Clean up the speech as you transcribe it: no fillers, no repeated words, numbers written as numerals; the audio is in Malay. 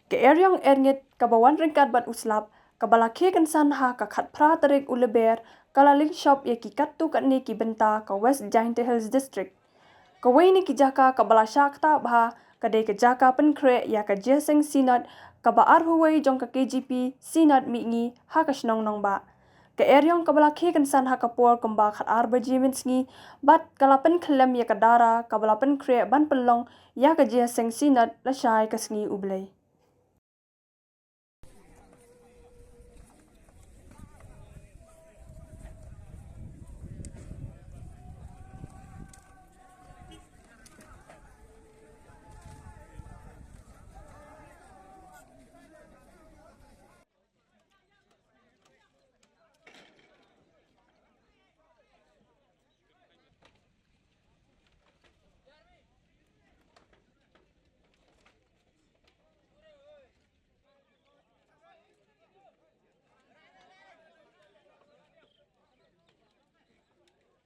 Ke eryong erngit kabawan ringkat bat uslap kabalakhe kensan ha ka khat pra tarik uleber kalaling shop ye ki kattu katni ki benta ka West Giant Hills District. Kawai ni ki jaka kabala shakta bha kadai ke jaka penkre ya ka jeseng sinat kaba arhuwai jong ka KGP sinat mingi ha ka shnong nong ba. Ke eryong kabalakhe kensan ha kapor kumba khat arba jiminski bat kalapen klem ya ka dara kabala penkre ban pelong ya ka jeseng sinat la shai ka sngi ublei.